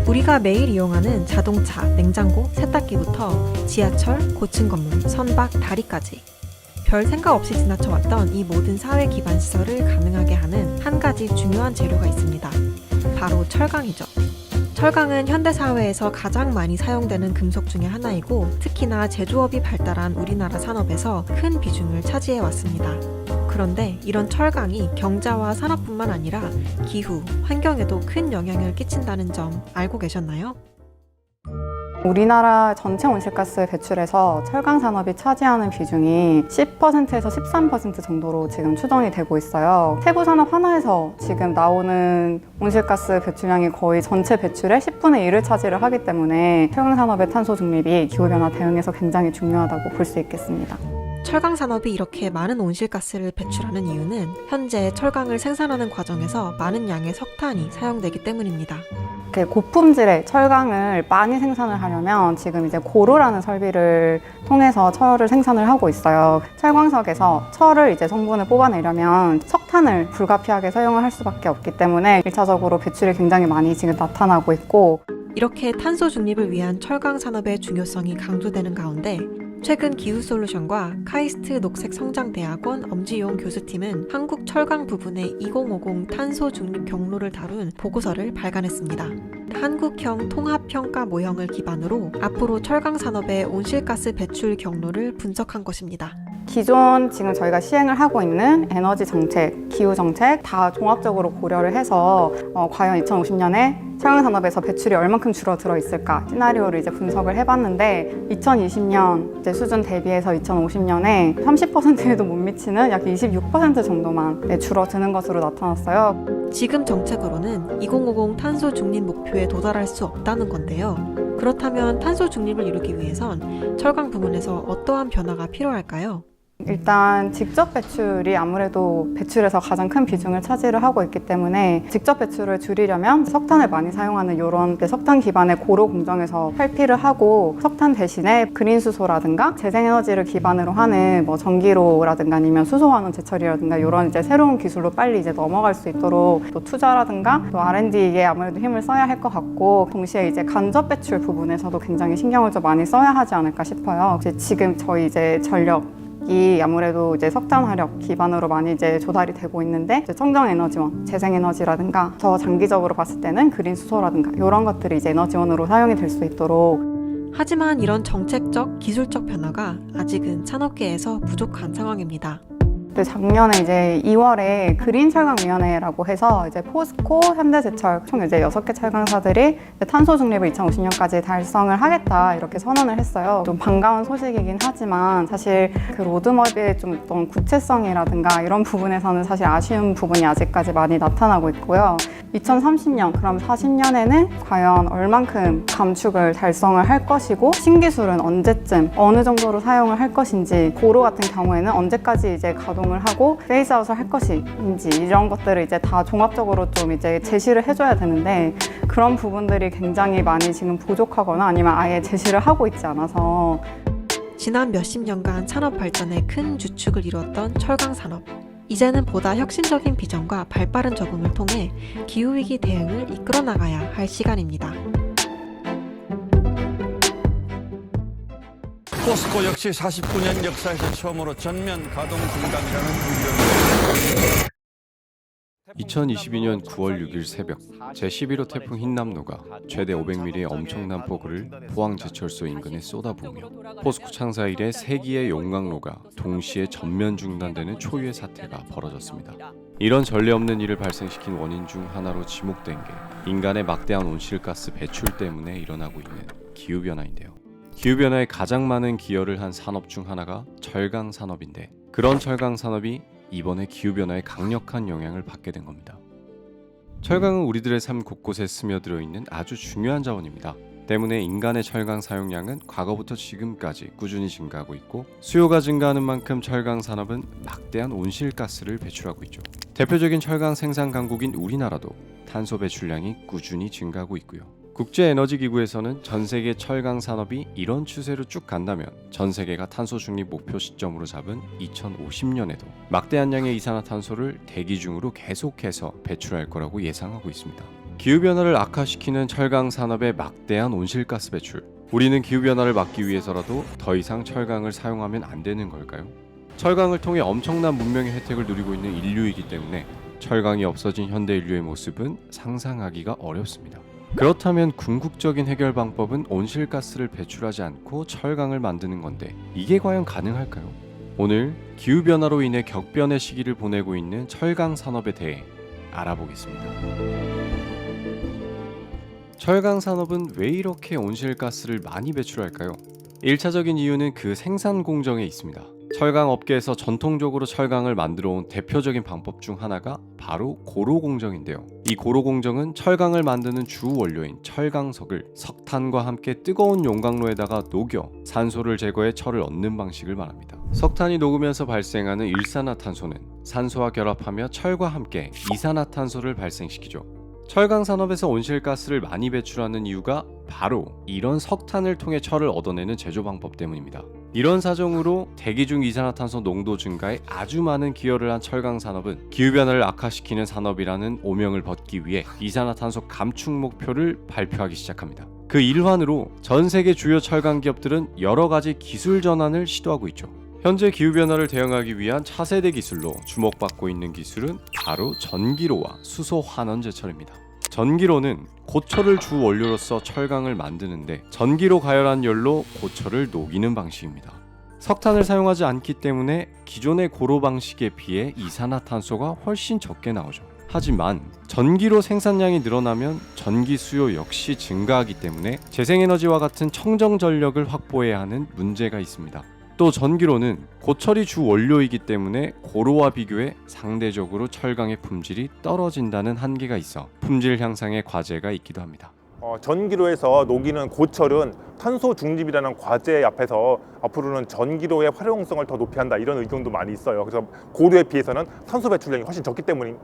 우리가 매일 이용하는 자동차, 냉장고, 세탁기부터 지하철, 고층 건물, 선박, 다리까지 별 생각 없이 지나쳐왔던 이 모든 사회 기반 시설을 가능하게 하는 한 가지 중요한 재료가 있습니다. 바로 철강이죠. 철강은 현대사회에서 가장 많이 사용되는 금속 중에 하나이고 특히나 제조업이 발달한 우리나라 산업에서 큰 비중을 차지해 왔습니다. 그런데 이런 철강이 경제와 산업뿐만 아니라 기후, 환경에도 큰 영향을 끼친다는 점 알고 계셨나요? 우리나라 전체 온실가스 배출에서 철강 산업이 차지하는 비중이 10%에서 13% 정도로 지금 추정이 되고 있어요. 세부 산업 하나에서 지금 나오는 온실가스 배출량이 거의 전체 배출의 10분의 1을 차지를 하기 때문에 철강 산업의 탄소 중립이 기후변화 대응에서 굉장히 중요하다고 볼 수 있겠습니다. 철강 산업이 이렇게 많은 온실가스를 배출하는 이유는 현재 철강을 생산하는 과정에서 많은 양의 석탄이 사용되기 때문입니다. 이렇게 고품질의 철강을 많이 생산을 하려면 지금 이제 고로라는 설비를 통해서 철을 생산을 하고 있어요. 철광석에서 철을 이제 성분을 뽑아내려면 석탄을 불가피하게 사용을 할 수밖에 없기 때문에 1차적으로 배출이 굉장히 많이 지금 나타나고 있고, 이렇게 탄소 중립을 위한 철강 산업의 중요성이 강조되는 가운데 최근 기후솔루션과 카이스트 녹색성장대학원 엄지용 교수팀은 한국 철강 부분의 2050 탄소 중립 경로를 다룬 보고서를 발간했습니다. 한국형 통합평가 모형을 기반으로 앞으로 철강 산업의 온실가스 배출 경로를 분석한 것입니다. 기존 지금 저희가 시행을 하고 있는 에너지 정책, 기후 정책 다 종합적으로 고려를 해서 과연 2050년에 철강 산업에서 배출이 얼만큼 줄어들어 있을까 시나리오를 이제 분석을 해봤는데 2020년 이제 수준 대비해서 2050년에 30%에도 못 미치는 약 26% 정도만 줄어드는 것으로 나타났어요. 지금 정책으로는 2050 탄소 중립 목표에 도달할 수 없다는 건데요. 그렇다면 탄소 중립을 이루기 위해선 철강 부문에서 어떠한 변화가 필요할까요? 일단 직접 배출이 아무래도 배출에서 가장 큰 비중을 차지를 하고 있기 때문에 직접 배출을 줄이려면 석탄을 많이 사용하는 이런 석탄 기반의 고로 공정에서 탈피를 하고 석탄 대신에 그린 수소라든가 재생에너지를 기반으로 하는 뭐 전기로라든가 아니면 수소환원 제철이라든가 이런 이제 새로운 기술로 빨리 이제 넘어갈 수 있도록 또 투자라든가 또 R&D에 아무래도 힘을 써야 할 것 같고, 동시에 이제 간접 배출 부분에서도 굉장히 신경을 좀 많이 써야 하지 않을까 싶어요. 지금 저희 이제 전력이 아무래도 이제 석탄 화력 기반으로 많이 이제 조달이 되고 있는데 청정 에너지원, 재생 에너지라든가 더 장기적으로 봤을 때는 그린 수소라든가 이런 것들이 이제 에너지원으로 사용이 될 수 있도록. 하지만 이런 정책적, 기술적 변화가 아직은 산업계에서 부족한 상황입니다. 작년에 이제 2월에 그린 철강위원회라고 해서 이제 포스코, 현대제철 총 이제 6개 철강사들이 탄소 중립을 2050년까지 달성을 하겠다 이렇게 선언을 했어요. 좀 반가운 소식이긴 하지만 사실 그 로드맵의 좀 어떤 구체성이라든가 이런 부분에서는 사실 아쉬운 부분이 아직까지 많이 나타나고 있고요. 2030년, 그럼 40년에는 과연 얼만큼 감축을 달성을 할 것이고 신기술은 언제쯤 어느 정도로 사용을 할 것인지, 고로 같은 경우에는 언제까지 이제 가동을 하고 페이스아웃을 할 것인지 이런 것들을 이제 다 종합적으로 좀 이제 제시를 해줘야 되는데 그런 부분들이 굉장히 많이 지금 부족하거나 아니면 아예 제시를 하고 있지 않아서. 지난 몇십 년간 산업 발전에 큰 주축을 이뤘던 철강 산업. 이제는 보다 혁신적인 비전과 발빠른 적응을 통해 기후위기 대응을 이끌어 나가야 할 시간입니다. 포스코 역시 49년 역사에서 처음으로 전면 가동 중단이라는 의견을 2022년 9월 6일 새벽 제11호 태풍 흰남노가 최대 500mm의 엄청난 폭우를 포항제철소 인근에 쏟아부으며 포스코 창사 이래 3기의 용광로가 동시에 전면 중단되는 초유의 사태가 벌어졌습니다. 이런 전례 없는 일을 발생시킨 원인 중 하나로 지목된 게 인간의 막대한 온실가스 배출 때문에 일어나고 있는 기후변화인데요. 기후변화에 가장 많은 기여를 한 산업 중 하나가 철강 산업인데, 그런 철강 산업이 이번에 기후변화에 강력한 영향을 받게 된 겁니다. 철강은 우리들의 삶 곳곳에 스며들어 있는 아주 중요한 자원입니다. 때문에 인간의 철강 사용량은 과거부터 지금까지 꾸준히 증가하고 있고, 수요가 증가하는 만큼 철강 산업은 막대한 온실가스를 배출하고 있죠. 대표적인 철강 생산 강국인 우리나라도 탄소 배출량이 꾸준히 증가하고 있고요. 국제에너지기구에서는 전 세계 철강 산업이 이런 추세로 쭉 간다면 전 세계가 탄소 중립 목표 시점으로 잡은 2050년에도 막대한 양의 이산화탄소를 대기 중으로 계속해서 배출할 거라고 예상하고 있습니다. 기후변화를 악화시키는 철강 산업의 막대한 온실가스 배출. 우리는 기후변화를 막기 위해서라도 더 이상 철강을 사용하면 안 되는 걸까요? 철강을 통해 엄청난 문명의 혜택을 누리고 있는 인류이기 때문에 철강이 없어진 현대 인류의 모습은 상상하기가 어렵습니다. 그렇다면 궁극적인 해결 방법은 온실가스를 배출하지 않고 철강을 만드는 건데 이게 과연 가능할까요? 오늘 기후변화로 인해 격변의 시기를 보내고 있는 철강 산업에 대해 알아보겠습니다. 철강 산업은 왜 이렇게 온실가스를 많이 배출할까요? 1차적인 이유는 그 생산 공정에 있습니다. 철강 업계에서 전통적으로 철강을 만들어 온 대표적인 방법 중 하나가 바로 고로 공정인데요. 이 고로 공정은 철강을 만드는 주 원료인 철강석을 석탄과 함께 뜨거운 용광로에다가 녹여 산소를 제거해 철을 얻는 방식을 말합니다. 석탄이 녹으면서 발생하는 일산화탄소는 산소와 결합하며 철과 함께 이산화탄소를 발생시키죠. 철강 산업에서 온실가스를 많이 배출하는 이유가 바로 이런 석탄을 통해 철을 얻어내는 제조 방법 때문입니다. 이런 사정으로 대기 중 이산화탄소 농도 증가에 아주 많은 기여를 한 철강 산업은 기후변화를 악화시키는 산업이라는 오명을 벗기 위해 이산화탄소 감축 목표를 발표하기 시작합니다. 그 일환으로 전 세계 주요 철강 기업들은 여러 가지 기술 전환을 시도하고 있죠. 현재 기후변화를 대응하기 위한 차세대 기술로 주목받고 있는 기술은 바로 전기로와 수소 환원 제철입니다. 전기로는 고철을 주 원료로서 철강을 만드는데 전기로 가열한 열로 고철을 녹이는 방식입니다. 석탄을 사용하지 않기 때문에 기존의 고로 방식에 비해 이산화탄소가 훨씬 적게 나오죠. 하지만 전기로 생산량이 늘어나면 전기 수요 역시 증가하기 때문에 재생에너지와 같은 청정 전력을 확보해야 하는 문제가 있습니다. 또 전기로는 고철이 주 원료이기 때문에 고로와 비교해 상대적으로 철강의 품질이 떨어진다는 한계가 있어 품질 향상의 과제가 있기도 합니다. 전기로에서 녹이는 고철은 탄소 중립이라는 과제 앞에서 앞으로는 전기로의 활용성을 더 높여야 한다 이런 의견도 많이 있어요. 그래서 고로에 비해서는 탄소 배출량이 훨씬 적기 때문에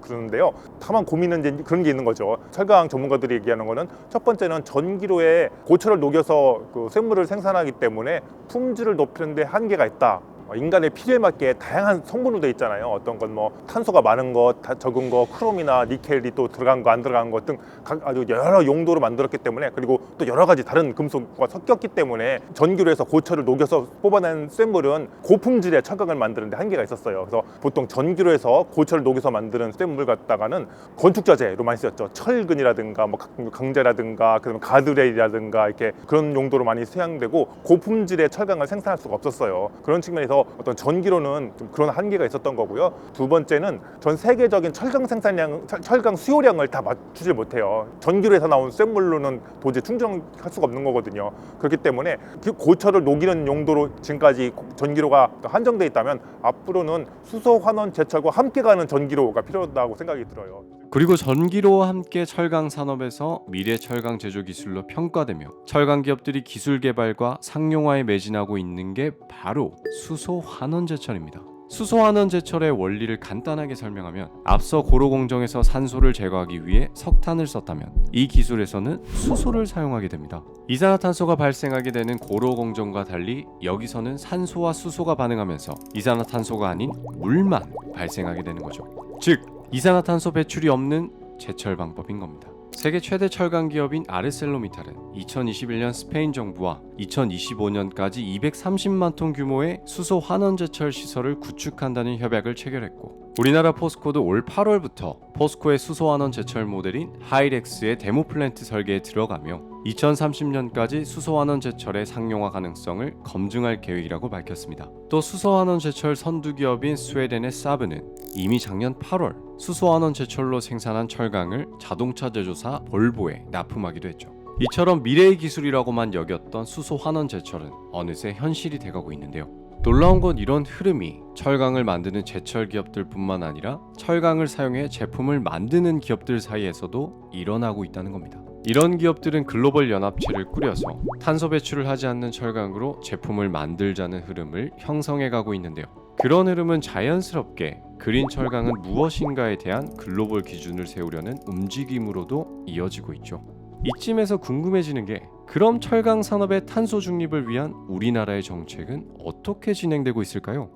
그러는데요. 다만 고민은 이제 그런 게 있는 거죠. 철강 전문가들이 얘기하는 거는 첫 번째는 전기로에 고철을 녹여서 그 쇳물을 생산하기 때문에 품질을 높이는 데 한계가 있다. 인간의 필요에 맞게 다양한 성분으로 되어 있잖아요. 어떤 건 뭐 탄소가 많은 것, 적은 것, 크롬이나 니켈이 또 들어간 거, 안 들어간 것 등 아주 여러 용도로 만들었기 때문에 그리고 또 여러 가지 다른 금속과 섞였기 때문에 전기로 해서 고철을 녹여서 뽑아낸 쇳물은 고품질의 철강을 만드는 데 한계가 있었어요. 그래서 보통 전기로 해서 고철을 녹여서 만드는 쇳물 갖다가는 건축자재로 많이 쓰였죠. 철근이라든가 뭐 강재라든가 그다음에 가드레일이라든가 이렇게 그런 용도로 많이 사용되고 고품질의 철강을 생산할 수가 없었어요. 그런 측면에서 어떤 전기로는 좀 그런 한계가 있었던 거고요. 두 번째는 전 세계적인 철강 생산량, 철강 수요량을 다 맞추지 못해요. 전기로에서 나온 쇳물로는 도저히 충전할 수가 없는 거거든요. 그렇기 때문에 그 고철을 녹이는 용도로 지금까지 전기로가 한정돼 있다면 앞으로는 수소 환원 제철과 함께 가는 전기로가 필요하다고 생각이 들어요. 그리고 전기로와 함께 철강 산업에서 미래 철강 제조 기술로 평가되며 철강 기업들이 기술 개발과 상용화에 매진하고 있는 게 바로 수소 환원 제철입니다. 수소 환원 제철의 원리를 간단하게 설명하면 앞서 고로 공정에서 산소를 제거하기 위해 석탄을 썼다면 이 기술에서는 수소를 사용하게 됩니다. 이산화탄소가 발생하게 되는 고로 공정과 달리 여기서는 산소와 수소가 반응하면서 이산화탄소가 아닌 물만 발생하게 되는 거죠. 즉 이산화탄소 배출이 없는 제철 방법인 겁니다. 세계 최대 철강 기업인 아르셀로미탈은 2021년 스페인 정부와 2025년까지 230만 톤 규모의 수소 환원 제철 시설을 구축한다는 협약을 체결했고 우리나라 포스코도 올 8월부터 포스코의 수소 환원 제철 모델인 하이렉스의 데모 플랜트 설계에 들어가며 2030년까지 수소 환원 제철의 상용화 가능성을 검증할 계획이라고 밝혔습니다. 또 수소 환원 제철 선두 기업인 스웨덴의 사브는 이미 작년 8월 수소 환원 제철로 생산한 철강을 자동차 제조사 볼보에 납품하기도 했죠. 이처럼 미래의 기술이라고만 여겼던 수소 환원 제철은 어느새 현실이 돼가고 있는데요. 놀라운 건 이런 흐름이 철강을 만드는 제철 기업들뿐만 아니라 철강을 사용해 제품을 만드는 기업들 사이에서도 일어나고 있다는 겁니다. 이런 기업들은 글로벌 연합체를 꾸려서 탄소 배출을 하지 않는 철강으로 제품을 만들자는 흐름을 형성해 가고 있는데요. 그런 흐름은 자연스럽게 그린 철강은 무엇인가에 대한 글로벌 기준을 세우려는 움직임으로도 이어지고 있죠. 이쯤에서 궁금해지는 게 그럼 철강 산업의 탄소 중립을 위한 우리나라의 정책은 어떻게 진행되고 있을까요?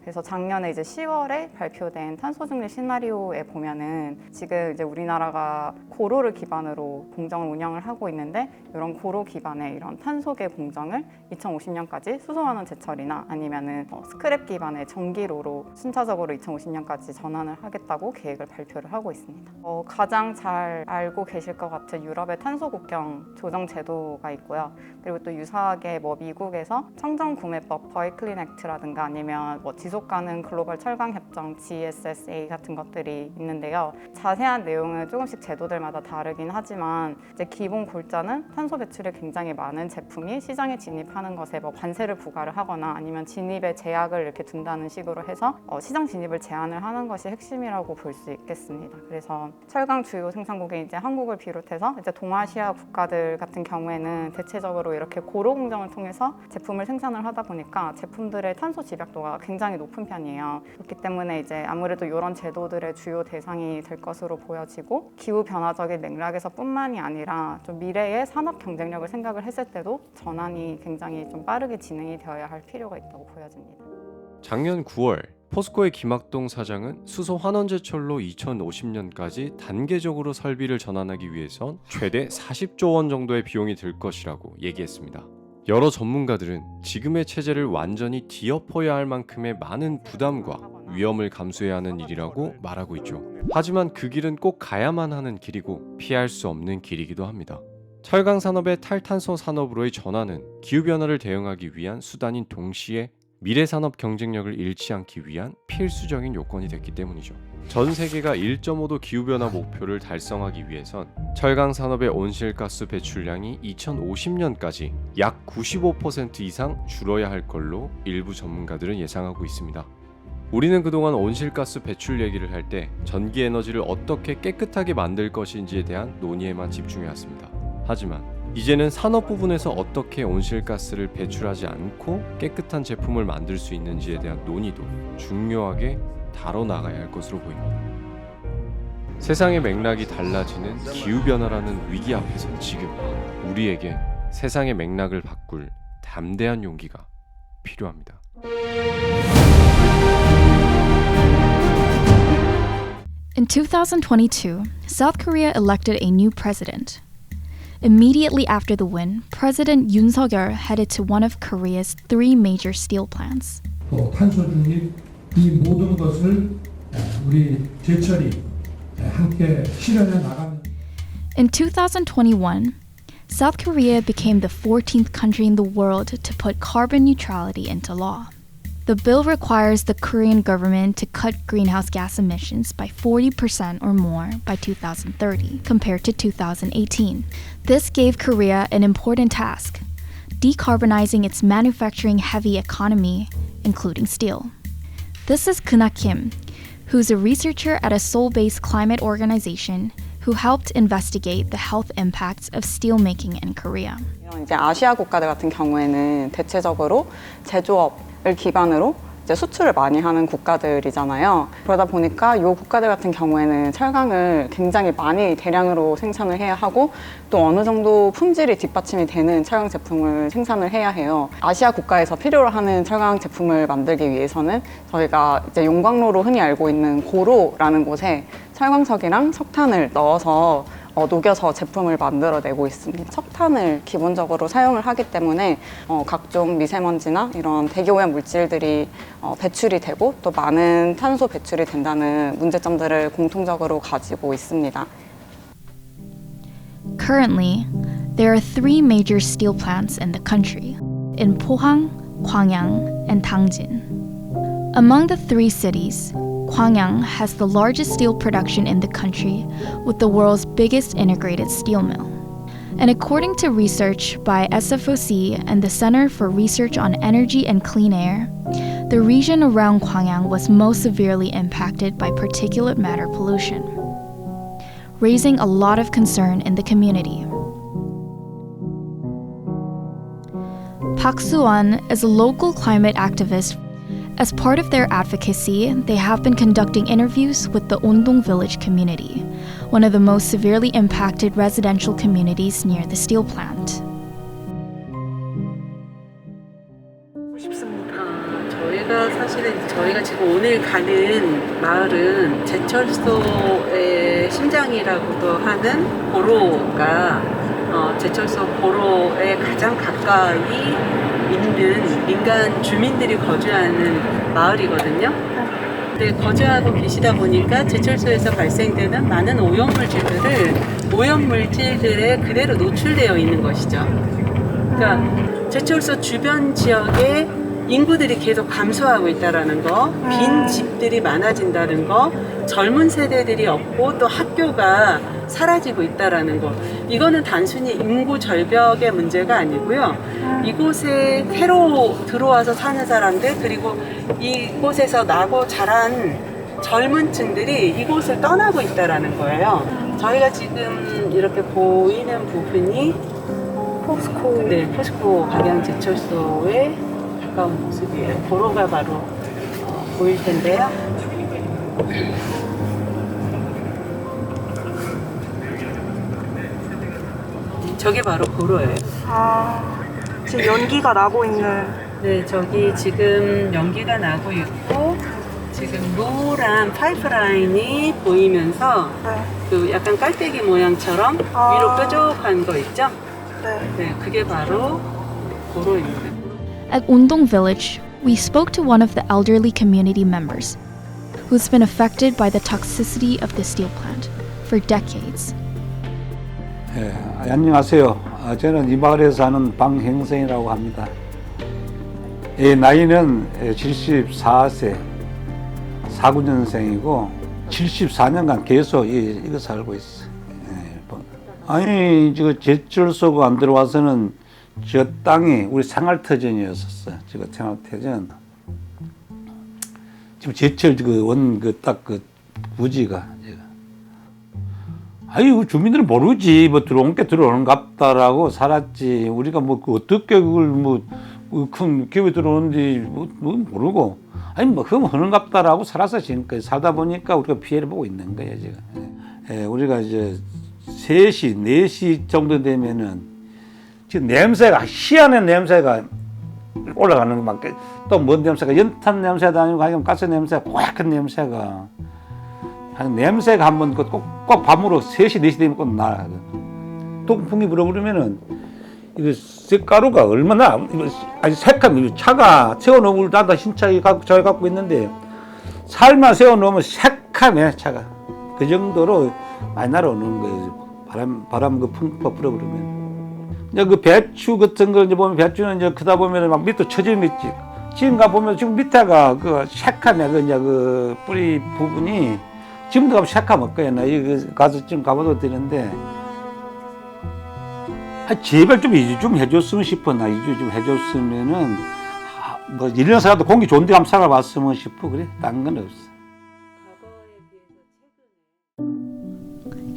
그래서 작년에 이제 10월에 발표된 탄소 중립 시나리오에 보면은 지금 이제 우리나라가 고로를 기반으로 공정을 운영을 하고 있는데 이런 고로 기반의 이런 탄소계 공정을 2050년까지 수소환원 제철이나 아니면은 스크랩 기반의 전기로로 순차적으로 2050년까지 전환을 하겠다고 계획을 발표를 하고 있습니다. 가장 잘 알고 계실 것 같은 유럽의 탄소 국경 조정 제도가 있고요. 그리고 또 유사하게 미국에서 청정구매법 버이클린 액트라든가 아니면 지속 가능 글로벌 철강 협정 GSSA 같은 것들이 있는데요. 자세한 내용은 조금씩 제도들마다 다르긴 하지만 이제 기본 골자는 탄소 배출이 굉장히 많은 제품이 시장에 진입하는 것에 관세를 부과를 하거나 아니면 진입에 제약을 이렇게 둔다는 식으로 해서 시장 진입을 제한을 하는 것이 핵심이라고 볼 수 있겠습니다. 그래서 철강 주요 생산국인 이제 한국을 비롯해서 이제 동아시아 국가들 같은 경우에는 대체적으로 이렇게 고로 공정을 통해서 제품을 생산을 하다 보니까 제품들의 탄소 집약도가 굉장히 높은 편이에요. 그렇기 때문에 이제 아무래도 이런 제도들의 주요 대상이 될 것으로 보여지고 기후 변화적인 맥락에서뿐만이 아니라 좀 미래의 산업 경쟁력을 생각을 했을 때도 전환이 굉장히 좀 빠르게 진행이 되어야 할 필요가 있다고 보여집니다. 작년 9월 포스코의 김학동 사장은 수소 환원제철로 2050년까지 단계적으로 설비를 전환하기 위해선 최대 40조 원 정도의 비용이 들 것이라고 얘기했습니다. 여러 전문가들은 지금의 체제를 완전히 뒤엎어야 할 만큼의 많은 부담과 위험을 감수해야 하는 일이라고 말하고 있죠. 하지만 그 길은 꼭 가야만 하는 길이고 피할 수 없는 길이기도 합니다. 철강 산업의 탈탄소 산업으로의 전환은 기후변화를 대응하기 위한 수단인 동시에 미래 산업 경쟁력을 잃지 않기 위한 필수적인 요건이 됐기 때문이죠. 전 세계가 1.5도 기후변화 목표를 달성하기 위해선 철강 산업의 온실가스 배출량이 2050년까지 약 95% 이상 줄어야 할 걸로 일부 전문가들은 예상하고 있습니다. 우리는 그동안 온실가스 배출 얘기를 할 때 전기 에너지를 어떻게 깨끗하게 만들 것인지에 대한 논의에만 집중해왔습니다. 하지만 이제는 산업 부분에서 어떻게 온실가스를 배출하지 않고 깨끗한 제품을 만들 수 있는지에 대한 논의도 중요하게 다뤄나가야 할 것으로 보입니다. 세상의 맥락이 달라지는 기후변화라는 위기 앞에서 지금 우리에게 세상의 맥락을 바꿀 담대한 용기가 필요합니다. In 2022, South Korea elected a new president. Immediately after the win, President Yoon Suk-yeol headed to one of Korea's 3 major steel plants. 또 탄소 중립 이 모든 것을 우리 제철이 함께 실현해 나가는. In 2021, South Korea became the 14th country in the world to put carbon neutrality into law. The bill requires the Korean government to cut greenhouse gas emissions by 40% or more by 2030 compared to 2018. This gave Korea an important task, decarbonizing its manufacturing-heavy economy, including steel. This is Kuna Kim, who's a researcher at a Seoul-based climate organization who helped investigate the health impacts of steelmaking in Korea. 이런 이제 아시아 국가들 같은 경우에는 대체적으로 제조업을 기반으로 이제 수출을 많이 하는 국가들이잖아요. 그러다 보니까 이 국가들 같은 경우에는 철강을 굉장히 많이 대량으로 생산을 해야 하고 또 어느 정도 품질이 뒷받침이 되는 철강 제품을 생산을 해야 해요. 아시아 국가에서 필요로 하는 철강 제품을 만들기 위해서는 저희가 이제 용광로로 흔히 알고 있는 고로라는 곳에 철광석이랑 석탄을 넣어서 녹여서 제품을 만들어내고 있습니다. 석탄을 기본적으로 사용을 하기 때문에 각종 미세먼지나 이런 대기오염 물질들이 배출이 되고 또 많은 탄소 배출이 된다는 문제점들을 공통적으로 가지고 있습니다. Currently, there are 3 major steel plants in the country, in Pohang, Gwangyang, and Dangjin. Among the 3 cities, Gwangyang has the largest steel production in the country with the world's biggest integrated steel mill. And according to research by SFOC and the Center for Research on Energy and Clean Air, the region around Gwangyang was most severely impacted by particulate matter pollution, raising a lot of concern in the community. Park Soo-won is a local climate activist. As part of their advocacy, they have been conducting interviews with the Ondong Village community, one of the most severely impacted residential communities near the steel plant. 싶습니다. 저희가 사실은 저희가 오늘 가는 마을은 제철소의 심장이라고도 하는 보로가 제철소 보로에 가장 가까이 있는 민간 주민들이 거주하는 마을이거든요. 근데 거주하고 계시다 보니까 제철소에서 발생되는 많은 오염물질들에 그대로 노출되어 있는 것이죠. 그러니까 제철소 주변 지역에 인구들이 계속 감소하고 있다는 거, 빈 집들이 많아진다는 거, 젊은 세대들이 없고 또 학교가 사라지고 있다는 거. 이거는 단순히 인구 절벽의 문제가 아니고요. 이곳에 새로 들어와서 사는 사람들, 그리고 이곳에서 나고 자란 젊은 층들이 이곳을 떠나고 있다는 거예요. 저희가 지금 이렇게 보이는 부분이 포스코 각양 제철소의 가까운 모습이에요. 보로가 바로 보일 텐데요. 저게 바로 보로예요. 지금 연기가 나고 있는. 네, 저기 지금 연기가 나고 있고 지금 노란 파이프라인이 보이면서 그 약간 깔때기 모양처럼 위로 뾰족한 거 있죠? 네, 그게 바로 보로입니다. At Undong Village, we spoke to one of the elderly community members who's been affected by the toxicity of the steel plant for decades. 안녕하세요. 저는 이 마을에 사는 방행성이라고 합니다. 나이는 74세, 49년생이고 74년간 계속 이거 살고 있어요. 아니, 제철소가 안 들어와서는 저 땅이 우리 생활터전이었었어요. 생활터전. 지금 제철 부지가. 아유, 주민들은 모르지. 들어온 게 들어오는갑다라고 살았지. 우리가 어떻게 그걸 큰 기업이 들어오는지 모르고. 아니, 그럼 하는갑다라고 살아서 지금까지 살다 보니까 우리가 피해를 보고 있는 거예요, 지금. 우리가 이제 3시, 4시 정도 되면은 지금 냄새가, 희한한 냄새가 올라가는 것밖에, 또 뭔 냄새가, 연탄 냄새도 아니고, 아니면 가스 냄새가, 고약한 냄새가. 냄새가 한번 꼭 밤으로 3시, 4시 되면 꼭 나요. 통풍이 불어버리면은, 이거 쇳가루가 얼마나, 아주 새카매, 차가 세워놓으면 나도 신차 저기 갖고 있는데, 살만 세워놓으면 새카매, 차가. 그 정도로 많이 날아오는 거예요. 바람 풍파 불어버리면. 그 배추 같은 거 이제 보면 배추는 이제 크다 보면 막 밑에 처짐 있지. 지금 가 보면 지금 밑에가 그 새카매 그 뿌리 부분이 지금도 가면 새카먹 거야. 나 이거 가서 좀 가봐도 되는데. 제발 좀 해줬으면 싶어. 나 이주 좀 해줬으면은 1년 살아도 공기 좋은 데 한번 살아봤으면 싶어. 그래. 딴 건 없어.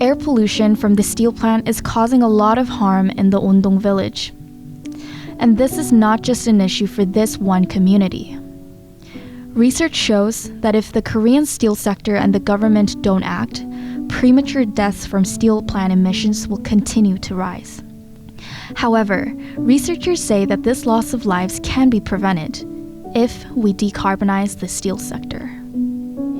Air pollution from the steel plant is causing a lot of harm in the Undong village. And this is not just an issue for this one community. Research shows that if the Korean steel sector and the government don't act, premature deaths from steel plant emissions will continue to rise. However, researchers say that this loss of lives can be prevented if we decarbonize the steel sector.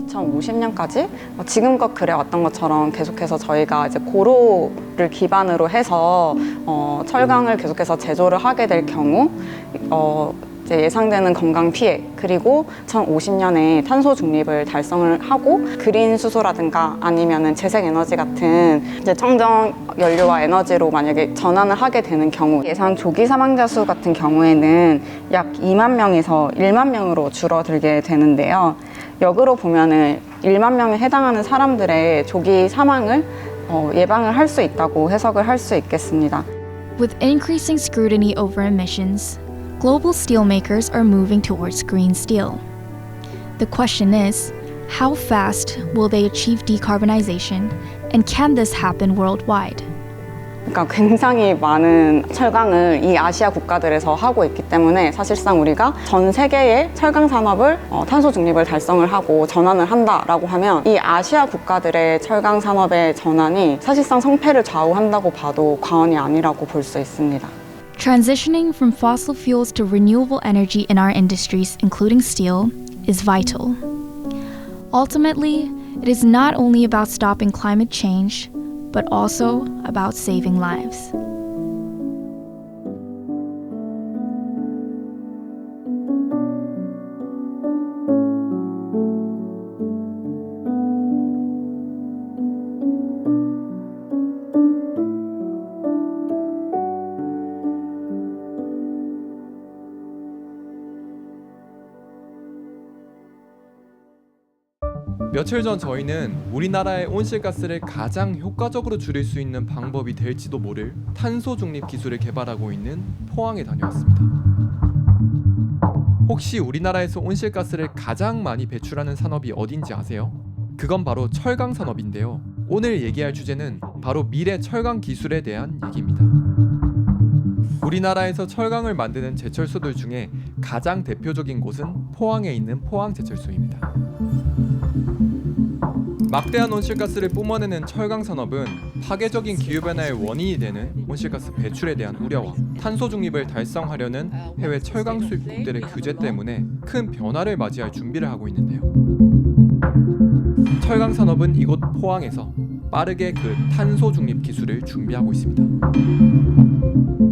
2050년까지 지금껏 그래왔던 것처럼 계속해서 저희가 이제 고로를 기반으로 해서 철강을 계속해서 제조를 하게 될 경우 이제 예상되는 건강 피해, 그리고 2050년에 탄소 중립을 달성을 하고 그린 수소라든가 아니면은 재생에너지 같은 이제 청정 연료와 에너지로 만약에 전환을 하게 되는 경우 예상 조기 사망자 수 같은 경우에는 약 2만 명에서 1만 명으로 줄어들게 되는데요. 역으로 보면은 1만 명에 해당하는 사람들의 조기 사망을 예방을 할 수 있다고 해석을 할 수 있겠습니다. With increasing scrutiny over emissions, global steelmakers are moving towards green steel. The question is, how fast will they achieve decarbonization, and can this happen worldwide? 그러니까 굉장히 많은 철강을 이 아시아 국가들에서 하고 있기 때문에 사실상 우리가 전 세계의 철강 산업을 탄소 중립을 달성을 하고 전환을 한다라고 하면 이 아시아 국가들의 철강 산업의 전환이 사실상 성패를 좌우한다고 봐도 과언이 아니라고 볼 수 있습니다. Transitioning from fossil fuels to renewable energy in our industries, including steel, is vital. Ultimately, it is not only about stopping climate change, but also about saving lives. 며칠 전 저희는 우리나라의 온실가스를 가장 효과적으로 줄일 수 있는 방법이 될지도 모를 탄소 중립 기술을 개발하고 있는 포항에 다녀왔습니다. 혹시 우리나라에서 온실가스를 가장 많이 배출하는 산업이 어딘지 아세요? 그건 바로 철강 산업인데요. 오늘 얘기할 주제는 바로 미래 철강 기술에 대한 얘기입니다. 우리나라에서 철강을 만드는 제철소들 중에 가장 대표적인 곳은 포항에 있는 포항제철소입니다. 막대한 온실가스를 뿜어내는 철강 산업은 파괴적인 기후변화의 원인이 되는 온실가스 배출에 대한 우려와 탄소 중립을 달성하려는 해외 철강 수입국들의 규제 때문에 큰 변화를 맞이할 준비를 하고 있는데요. 철강 산업은 이곳 포항에서 빠르게 그 탄소 중립 기술을 준비하고 있습니다.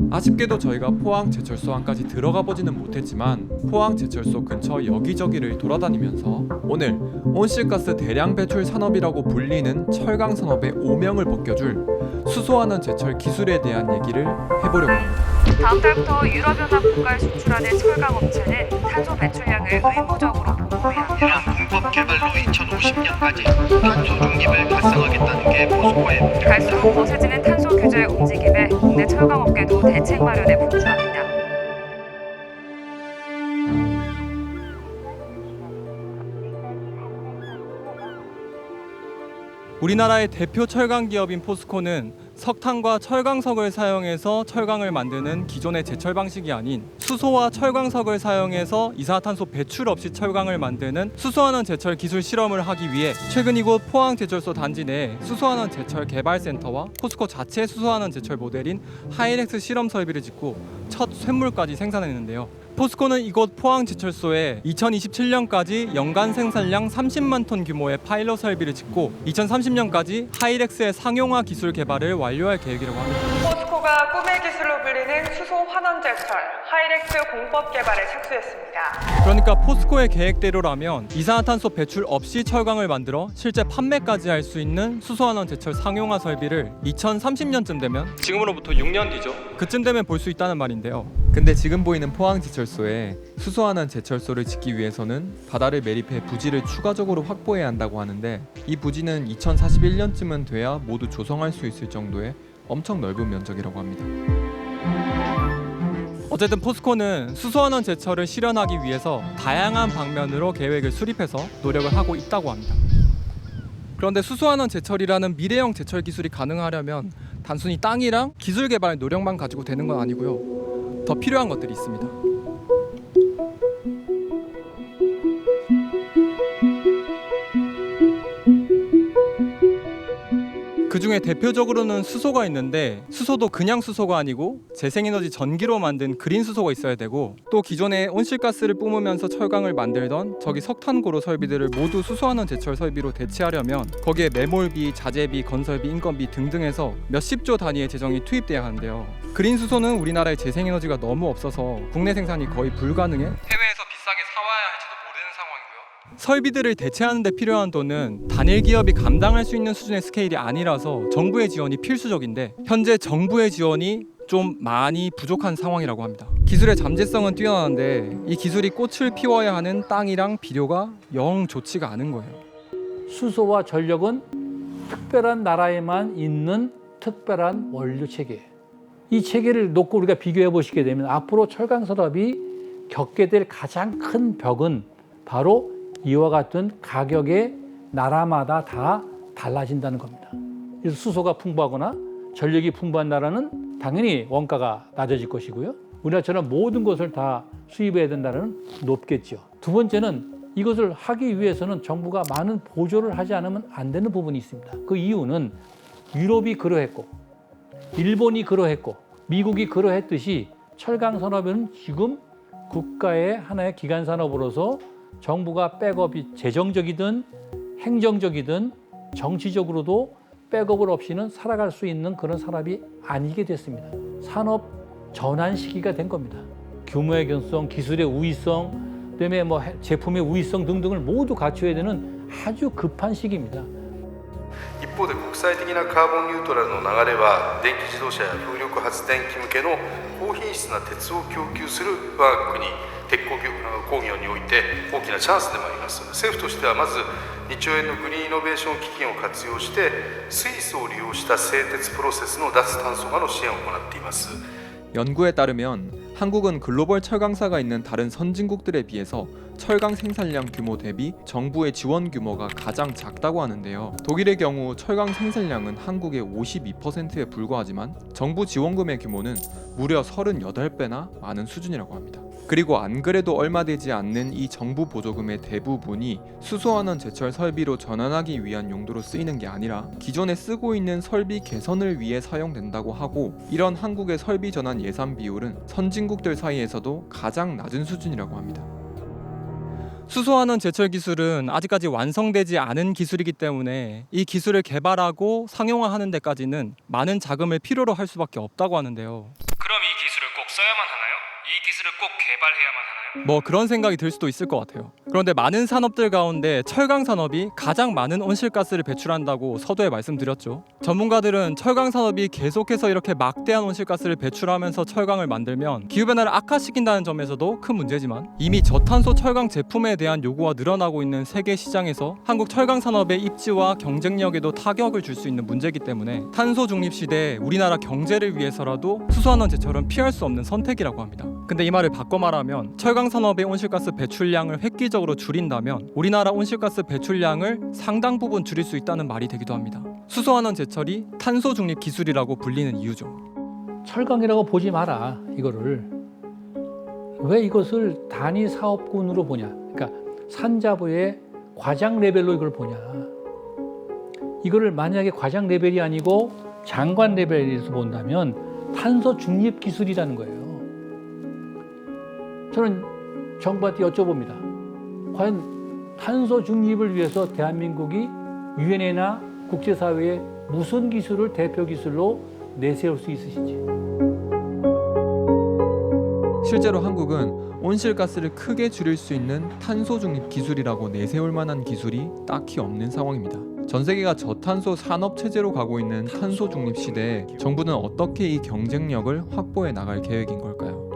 아쉽게도 저희가 포항 제철소 안까지 들어가 보지는 못했지만 포항 제철소 근처 여기저기를 돌아다니면서 오늘 온실가스 대량 배출 산업이라고 불리는 철강 산업의 오명을 벗겨줄 수소환원 제철 기술에 대한 얘기를 해보려고 합니다. 다음 달부터 유럽연합 국가에 수출하는 철강 업체는 탄소 배출량을 의무적으로 보고해야 합니다. 공법 개발로 2050년까지 탄소 중립을 달성하겠다는 게 포스코의 목표. 갈수록 거세지는 탄소 규제의 움직임에 국내 철강업계도 대책 마련에 분주합니다. 우리나라의 대표 철강 기업인 포스코는 석탄과 철광석을 사용해서 철강을 만드는 기존의 제철 방식이 아닌 수소와 철광석을 사용해서 이산화탄소 배출 없이 철강을 만드는 수소환원 제철 기술 실험을 하기 위해 최근 이곳 포항제철소 단지 내에 수소환원 제철 개발센터와 포스코 자체 수소환원 제철 모델인 하이렉스 실험 설비를 짓고 첫 쇳물까지 생산했는데요. 포스코는 이곳 포항제철소에 2027년까지 연간 생산량 30만 톤 규모의 파일럿 설비를 짓고 2030년까지 하이렉스의 상용화 기술 개발을 완료할 계획이라고 합니다. 포스코가 꿈의 기술로 불리는 수소 환원 제철 하이렉스 공법 개발에 착수했습니다. 그러니까 포스코의 계획대로라면 이산화탄소 배출 없이 철강을 만들어 실제 판매까지 할 수 있는 수소환원 제철 상용화 설비를 2030년쯤 되면 지금으로부터 6년 뒤죠. 그쯤 되면 볼 수 있다는 말인데요. 근데 지금 보이는 포항제철소에 수소환원 제철소를 짓기 위해서는 바다를 매립해 부지를 추가적으로 확보해야 한다고 하는데 이 부지는 2041년쯤은 돼야 모두 조성할 수 있을 정도의 엄청 넓은 면적이라고 합니다. 어쨌든 포스코는 수소환원 제철을 실현하기 위해서 다양한 방면으로 계획을 수립해서 노력을 하고 있다고 합니다. 그런데 수소환원 제철이라는 미래형 제철 기술이 가능하려면 단순히 땅이랑 기술 개발 노력만 가지고 되는 건 아니고요. 더 필요한 것들이 있습니다. 그 중에 대표적으로는 수소가 있는데 수소도 그냥 수소가 아니고 재생에너지 전기로 만든 그린 수소가 있어야 되고 또 기존에 온실가스를 뿜으면서 철강을 만들던 저기 석탄고로 설비들을 모두 수소환원 제철 설비로 대체하려면 거기에 매몰비, 자재비, 건설비, 인건비 등등해서 몇십조 단위의 재정이 투입돼야 하는데요. 그린 수소는 우리나라에 재생에너지가 너무 없어서 국내 생산이 거의 불가능해 해외에서 비싸게 사와야 할지도 모르는 상황이고요. 설비들을 대체하는 데 필요한 돈은 단일 기업이 감당할 수 있는 수준의 스케일이 아니라서 정부의 지원이 필수적인데 현재 정부의 지원이 좀 많이 부족한 상황이라고 합니다. 기술의 잠재성은 뛰어나는데 이 기술이 꽃을 피워야 하는 땅이랑 비료가 영 좋지가 않은 거예요. 수소와 전력은 특별한 나라에만 있는 특별한 원료 체계예요. 이 체계를 놓고 우리가 비교해 보시게 되면 앞으로 철강 산업이 겪게 될 가장 큰 벽은 바로 이와 같은 가격의 나라마다 다 달라진다는 겁니다. 그래서 수소가 풍부하거나 전력이 풍부한 나라는 당연히 원가가 낮아질 것이고요. 우리나라처럼 모든 것을 다 수입해야 된다는 높겠죠. 두 번째는 이것을 하기 위해서는 정부가 많은 보조를 하지 않으면 안 되는 부분이 있습니다. 그 이유는 유럽이 그러했고 일본이 그러했고 미국이 그러했듯이 철강 산업은 지금 국가의 하나의 기간 산업으로서 정부가 백업이 재정적이든 행정적이든 정치적으로도 백업을 없이는 살아갈 수 있는 그런 산업이 아니게 됐습니다. 산업 전환 시기가 된 겁니다. 규모의 견성, 기술의 우위성, 그다음에 뭐 제품의 우위성 등등을 모두 갖춰야 되는 아주 급한 시기입니다. 一方で国際的なカーボンニュートラルの流れは電気自動車や風力発電機向けの高品質な鉄を供給する我が国鉄鋼業において大きなチャンスでもあります。政府としてはまず2兆円のグリーンイノベーション基金を活用して水素を利用した製鉄プロセスの脱炭素化の支援を行っています。 연구에 따르면 한국은 글로벌 철강사가 있는 다른 선진국들에 비해서 철강 생산량 규모 대비 정부의 지원 규모가 가장 작다고 하는데요. 독일의 경우 철강 생산량은 한국의 52%에 불과하지만 정부 지원금의 규모는 무려 38배나 많은 수준이라고 합니다. 그리고 안 그래도 얼마 되지 않는 이 정부 보조금의 대부분이 수소환원 제철 설비로 전환하기 위한 용도로 쓰이는 게 아니라 기존에 쓰고 있는 설비 개선을 위해 사용된다고 하고, 이런 한국의 설비 전환 예산 비율은 선진국들 사이에서도 가장 낮은 수준이라고 합니다. 수소환원 제철 기술은 아직까지 완성되지 않은 기술이기 때문에 이 기술을 개발하고 상용화하는 데까지는 많은 자금을 필요로 할 수밖에 없다고 하는데요. 그럼 이 기술을 꼭 써야만 하나요? 이 기술을 꼭 개발해야만 하나요? 뭐 그런 생각이 들 수도 있을 것 같아요. 그런데 많은 산업들 가운데 철강 산업이 가장 많은 온실가스를 배출한다고 서두에 말씀드렸죠. 전문가들은 철강 산업이 계속해서 이렇게 막대한 온실가스를 배출하면서 철강을 만들면 기후변화를 악화시킨다는 점에서도 큰 문제지만, 이미 저탄소 철강 제품에 대한 요구가 늘어나고 있는 세계 시장에서 한국 철강 산업의 입지와 경쟁력에도 타격을 줄 수 있는 문제이기 때문에 탄소 중립 시대에 우리나라 경제를 위해서라도 수소환원 제철은 피할 수 없는 선택이라고 합니다. 근데 이 말을 바꿔 말하면 철강 산업의 온실가스 배출량을 획기적으로 줄인다면 우리나라 온실가스 배출량을 상당 부분 줄일 수 있다는 말이 되기도 합니다. 수소환원 제철이 탄소 중립 기술이라고 불리는 이유죠. 철강이라고 보지 마라, 이거를. 왜 이것을 단위 사업군으로 보냐? 그러니까 산자부의 과장 레벨로 이걸 보냐? 이거를 만약에 과장 레벨이 아니고 장관 레벨에서 본다면 탄소 중립 기술이라는 거예요. 저는 정부한테 여쭤봅니다. 과연 탄소 중립을 위해서 대한민국이 유엔이나 국제사회에 무슨 기술을 대표 기술로 내세울 수 있으신지. 실제로 한국은 온실가스를 크게 줄일 수 있는 탄소 중립 기술이라고 내세울 만한 기술이 딱히 없는 상황입니다. 전 세계가 저탄소 산업 체제로 가고 있는 탄소 중립 시대에 정부는 어떻게 이 경쟁력을 확보해 나갈 계획인 걸까요?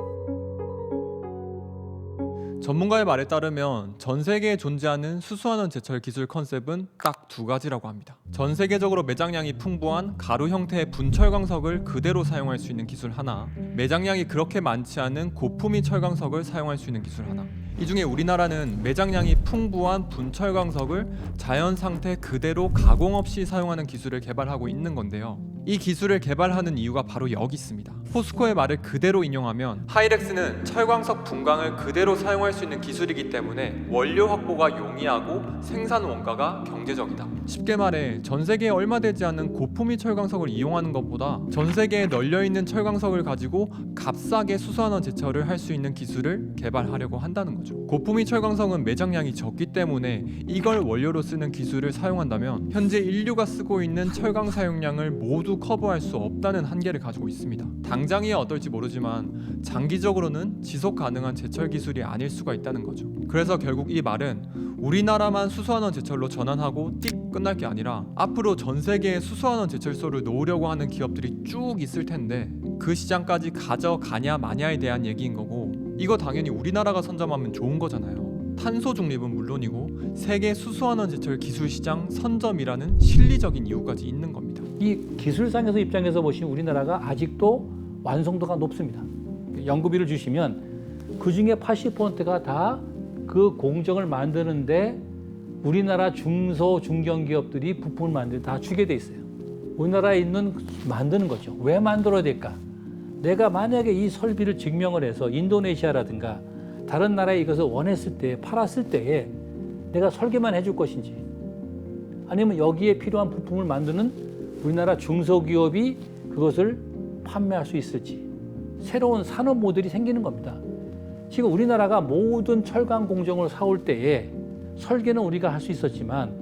전문가의 말에 따르면 전 세계에 존재하는 수소환원 제철 기술 컨셉은 딱 두 가지라고 합니다. 전 세계적으로 매장량이 풍부한 가루 형태의 분철광석을 그대로 사용할 수 있는 기술 하나, 매장량이 그렇게 많지 않은 고품위 철광석을 사용할 수 있는 기술 하나. 이 중에 우리나라는 매장량이 풍부한 분철광석을 자연 상태 그대로 가공 없이 사용하는 기술을 개발하고 있는 건데요. 이 기술을 개발하는 이유가 바로 여기 있습니다. 포스코의 말을 그대로 인용하면 하이렉스는 철광석 분광을 그대로 사용할 수 있는 기술이기 때문에 원료 확보가 용이하고 생산 원가가 경제적이다. 쉽게 말해 전 세계에 얼마 되지 않은 고품위 철광석을 이용하는 것보다 전 세계에 널려있는 철광석을 가지고 값싸게 수소환원 제철을 할 수 있는 기술을 개발하려고 한다는 거죠. 고품위 철광석은 매장량이 적기 때문에 이걸 원료로 쓰는 기술을 사용한다면 현재 인류가 쓰고 있는 철강 사용량을 모두 커버할 수 없다는 한계를 가지고 있습니다. 당장이야 어떨지 모르지만 장기적으로는 지속 가능한 제철 기술이 아닐 수가 있다는 거죠. 그래서 결국 이 말은 우리나라만 수소환원 제철로 전환하고 띡 끝날 게 아니라 앞으로 전 세계에 수소환원 제철소를 놓으려고 하는 기업들이 쭉 있을 텐데 그 시장까지 가져가냐 마냐에 대한 얘기인 거고, 이거 당연히 우리나라가 선점하면 좋은 거잖아요. 탄소 중립은 물론이고 세계 수소환원 제철 기술 시장 선점이라는 실리적인 이유까지 있는 겁니다. 이 기술상에서 입장에서 보시면 우리나라가 아직도 완성도가 높습니다. 연구비를 주시면 그 중에 80%가 다 그 공정을 만드는데 우리나라 중소 중견기업들이 부품을 만들 다 주게 돼 있어요. 우리나라에 있는 만드는 거죠. 왜 만들어야 될까? 내가 만약에 이 설비를 증명을 해서 인도네시아라든가 다른 나라에 이것을 원했을 때, 팔았을 때에 내가 설계만 해줄 것인지, 아니면 여기에 필요한 부품을 만드는 우리나라 중소기업이 그것을 판매할 수 있을지, 새로운 산업 모델이 생기는 겁니다. 지금 우리나라가 모든 철강 공정을 사올 때에 설계는 우리가 할 수 있었지만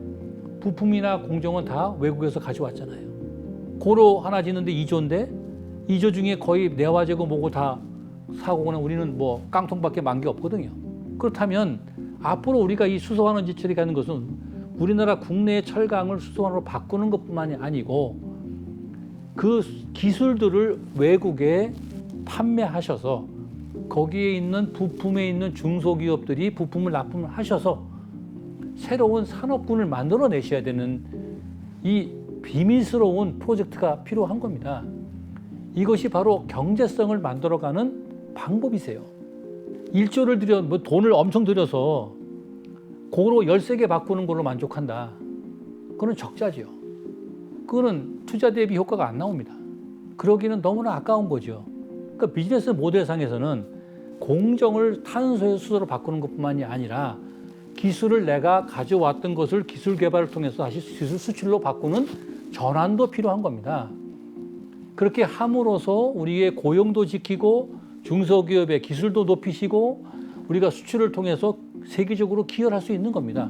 부품이나 공정은 다 외국에서 가져왔잖아요. 고로 하나 짓는데 2조인데 2조 중에 거의 내화재고 뭐고 다 사고는 우리는 뭐 깡통밖에 만 게 없거든요. 그렇다면 앞으로 우리가 이 수소환원 제철이 가는 것은 우리나라 국내의 철강을 수소환으로 바꾸는 것뿐만이 아니고 그 기술들을 외국에 판매하셔서 거기에 있는 부품에 있는 중소기업들이 부품을 납품하셔서 새로운 산업군을 만들어내셔야 되는 이 비밀스러운 프로젝트가 필요한 겁니다. 이것이 바로 경제성을 만들어가는 방법이세요. 1조를 들여 뭐 돈을 엄청 들여서 고로 13개 바꾸는 걸로 만족한다. 그건 적자지요. 그거는 투자 대비 효과가 안 나옵니다. 그러기는 너무나 아까운 거죠. 그러니까 비즈니스 모델상에서는 공정을 탄소에서 수소로 바꾸는 것뿐만이 아니라 기술을 내가 가져왔던 것을 기술 개발을 통해서 다시 기술 수출로 바꾸는 전환도 필요한 겁니다. 그렇게 함으로써 우리의 고용도 지키고 중소기업의 기술도 높이시고 우리가 수출을 통해서 세계적으로 기여를 할 수 있는 겁니다.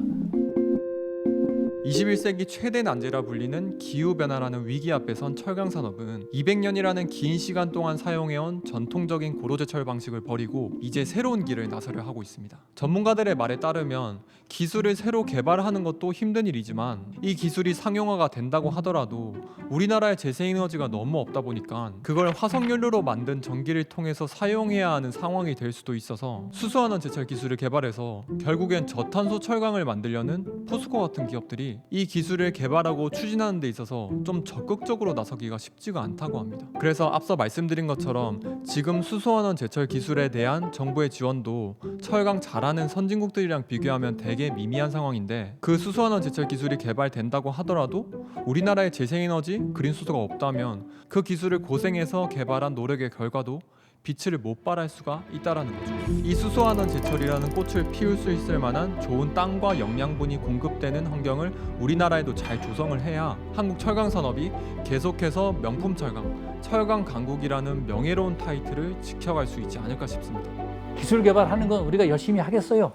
21세기 최대 난제라 불리는 기후변화라는 위기 앞에 선 철강 산업은 200년이라는 긴 시간 동안 사용해온 전통적인 고로제철 방식을 버리고 이제 새로운 길을 나서려 하고 있습니다. 전문가들의 말에 따르면 기술을 새로 개발하는 것도 힘든 일이지만 이 기술이 상용화가 된다고 하더라도 우리나라에 재생에너지가 너무 없다 보니까 그걸 화석연료로 만든 전기를 통해서 사용해야 하는 상황이 될 수도 있어서 수소환원 제철 기술을 개발해서 결국엔 저탄소 철강을 만들려는 포스코 같은 기업들이 이 기술을 개발하고 추진하는 데 있어서 좀 적극적으로 나서기가 쉽지가 않다고 합니다. 그래서 앞서 말씀드린 것처럼 지금 수소환원 제철 기술에 대한 정부의 지원도 철강 잘하는 선진국들이랑 비교하면 되게 미미한 상황인데 그 수소환원 제철 기술이 개발된다고 하더라도 우리나라에 재생에너지, 그린수소가 없다면 그 기술을 고생해서 개발한 노력의 결과도 빛을 못 발할 수가 있다라는 거죠. 이 수소환원 제철이라는 꽃을 피울 수 있을 만한 좋은 땅과 영양분이 공급되는 환경을 우리나라에도 잘 조성을 해야 한국 철강 산업이 계속해서 명품 철강, 철강 강국이라는 명예로운 타이틀을 지켜갈 수 있지 않을까 싶습니다. 기술 개발하는 건 우리가 열심히 하겠어요.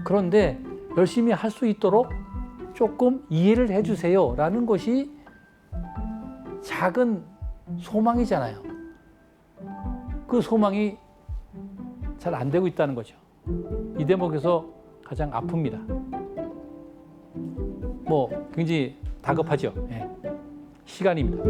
그런데 열심히 할 수 있도록 조금 이해를 해주세요 라는 것이 작은 소망이잖아요. 그 소망이 잘 안 되고 있다는 거죠. 이 대목에서 가장 아픕니다. 뭐 굉장히 다급하죠. 예. 시간입니다.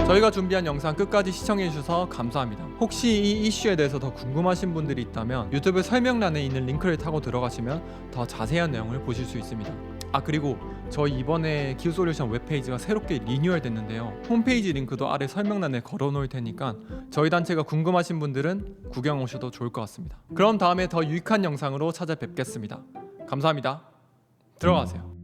저희가 준비한 영상 끝까지 시청해주셔서 감사합니다. 혹시 이 이슈에 대해서 더 궁금하신 분들이 있다면 유튜브 설명란에 있는 링크를 타고 들어가시면 더 자세한 내용을 보실 수 있습니다. 그리고 저희 이번에 기후솔루션 웹페이지가 새롭게 리뉴얼 됐는데요. 홈페이지 링크도 아래 설명란에 걸어 놓을 테니까 저희 단체가 궁금하신 분들은 구경 오셔도 좋을 것 같습니다. 그럼 다음에 더 유익한 영상으로 찾아뵙겠습니다. 감사합니다. 들어가세요.